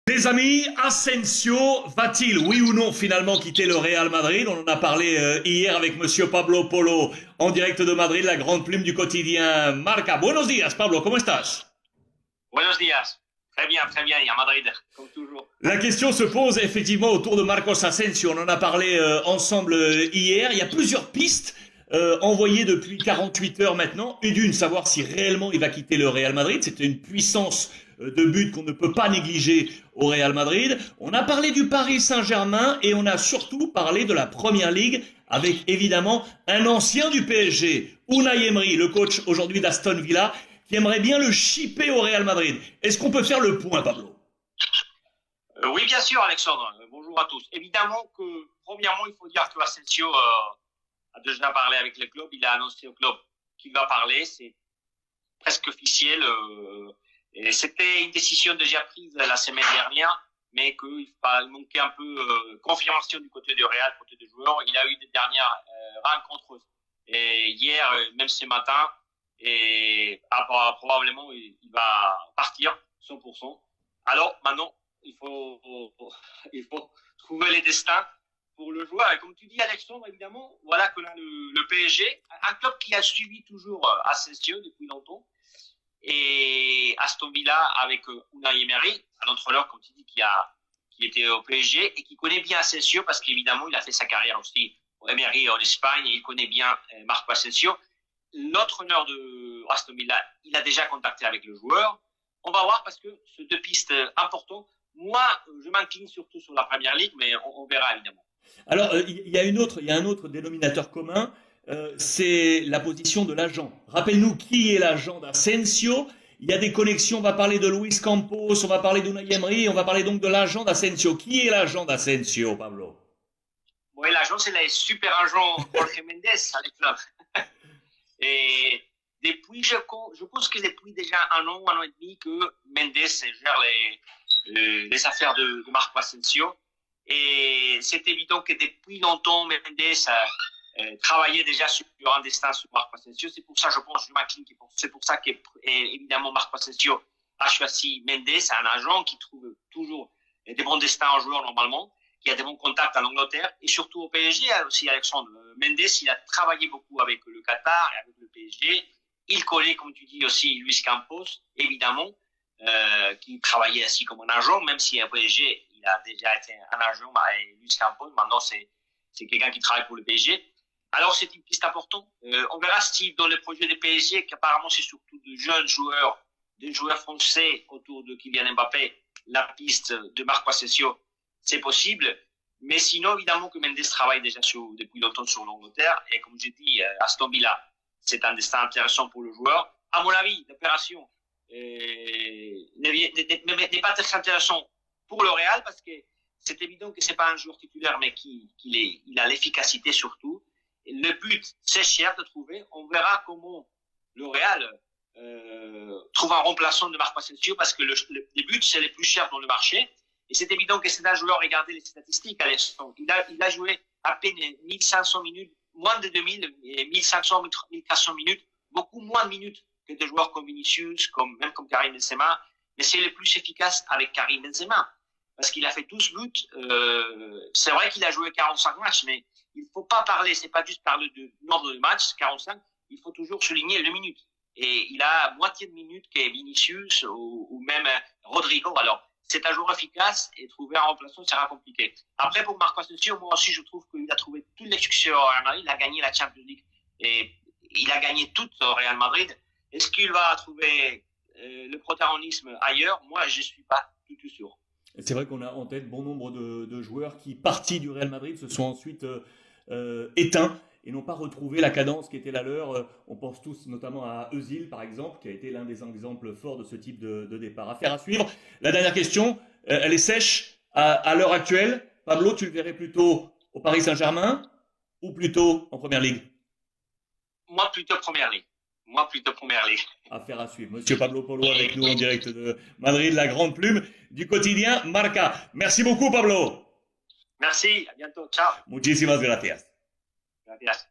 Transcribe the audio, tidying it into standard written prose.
Les amis, Asensio va-t-il, oui ou non, finalement quitter le Real Madrid? On en a parlé hier avec Monsieur Pablo Polo en direct de Madrid, la grande plume du quotidien Marca. Buenos días, Pablo, ¿cómo estás? Buenos días. Très bien, y a Madrid, comme toujours. La question se pose effectivement autour de Marcos Asensio. On en a parlé ensemble hier. Il y a plusieurs pistes envoyées depuis 48 heures maintenant. Et d'une, savoir si réellement il va quitter le Real Madrid. C'était une puissance de but qu'on ne peut pas négliger au Real Madrid. On a parlé du Paris Saint-Germain et on a surtout parlé de la Première Ligue avec évidemment un ancien du PSG, Unai Emery, le coach aujourd'hui d'Aston Villa, qui aimerait bien le shipper au Real Madrid. Est-ce qu'on peut faire le point, Pablo? Oui, bien sûr, Alexandre. Bonjour à tous. Évidemment que, premièrement, il faut dire que Asensio a déjà parlé avec le club. Il a annoncé au club qu'il va parler. C'est presque officiel. Et c'était une décision déjà prise la semaine dernière, mais qu'il manquait un peu confirmation du côté du Real, côté des joueurs. Il a eu des dernières rencontres hier, même ce matin. Et probablement il va partir 100%. Alors maintenant il faut trouver les destins pour le joueur. Et comme tu dis, Alexandre, évidemment, voilà qu'on a le PSG, un club qui a suivi toujours Asensio depuis longtemps, et Aston Villa avec Unai Emery, un entraîneur, comme tu dis, qui était au PSG et qui connaît bien Asensio parce qu'évidemment il a fait sa carrière aussi au Emery en Espagne et il connaît bien Marco Asensio. L'entraîneur de Aston Villa, il a déjà contacté avec le joueur. On va voir parce que c'est deux pistes importantes. Moi, je m'incline surtout sur la Première Ligue, mais on verra évidemment. Alors, il y a un autre dénominateur commun, c'est la position de l'agent. Rappelle-nous qui est l'agent d'Asensio. Il y a des connexions, on va parler de Luis Campos, on va parler d'Unai Emery, on va parler donc de l'agent d'Asensio. Qui est l'agent d'Asensio, Pablo? Oui, l'agent, c'est le super agent Jorge Mendes à l'éclat. Et depuis, je pense que depuis déjà un an et demi, que Mendes gère les affaires de Marco Asensio. Et c'est évident que depuis longtemps, Mendes a travaillé déjà sur un destin sur Marco Asensio. C'est pour ça, je pense, c'est pour ça que, évidemment, Marco Asensio a choisi Mendes, un agent qui trouve toujours des bons destins aux joueurs normalement, qui a des bons contacts en Angleterre et surtout au PSG aussi, Alexandre. Mendes, il a travaillé beaucoup avec le Qatar et avec le PSG. Il connaît, comme tu dis aussi, Luis Campos, évidemment, qui travaillait ainsi comme un agent, même si au PSG, il a déjà été un agent. Luis Campos, maintenant, c'est quelqu'un qui travaille pour le PSG. Alors, c'est une piste importante. On verra si dans le projet du PSG, qu'apparemment, c'est surtout de jeunes joueurs, des joueurs français autour de Kylian Mbappé, la piste de Marco Asensio, c'est possible, mais sinon, évidemment que Mendes travaille déjà depuis longtemps sur l'Angleterre, et comme je dis, Aston Villa, c'est un destin intéressant pour le joueur. À mon avis, l'opération n'est pas très intéressant pour le Real, parce que c'est évident que c'est pas un joueur titulaire, mais il a l'efficacité surtout. Et le but, c'est cher de trouver. On verra comment le Real trouve un remplaçant de Marco Asensio, parce que les buts, c'est les plus chers dans le marché. Et c'est évident que c'est un joueur, regardez les statistiques, Alexandre. Il a joué à peine 1500 minutes, moins de 2000, 1500, 1400 minutes, beaucoup moins de minutes que des joueurs comme Vinicius, même comme Karim Benzema. Mais c'est le plus efficace avec Karim Benzema, parce qu'il a fait 12 buts. C'est vrai qu'il a joué 45 matchs, mais il ne faut pas parler, c'est pas juste parler de nombre de matchs, 45, il faut toujours souligner les minutes. Et il a moitié de minutes que Vinicius ou même Rodrigo. Alors, c'est un joueur efficace et trouver un remplaçant sera compliqué. Après, pour Marco Asensio, moi aussi, je trouve qu'il a trouvé tous les succès au Real Madrid. Il a gagné la Champions League et il a gagné tout au Real Madrid. Est-ce qu'il va trouver le protagonisme ailleurs? Moi, je ne suis pas du tout sûr. C'est vrai qu'on a en tête bon nombre de joueurs qui, partis du Real Madrid, se sont ensuite éteints et n'ont pas retrouvé la cadence qui était la leur. On pense tous notamment à Özil, par exemple, qui a été l'un des exemples forts de ce type de départ. Affaire à suivre. La dernière question, elle est sèche. À l'heure actuelle, Pablo, tu le verrais plutôt au Paris Saint-Germain ou plutôt en Première Ligue? Moi, plutôt Première Ligue. Affaire à suivre. Monsieur Pablo Polo avec nous en direct de Madrid, la grande plume du quotidien Marca. Merci beaucoup, Pablo. Merci, à bientôt. Ciao. Muchísimas gracias. Gracias.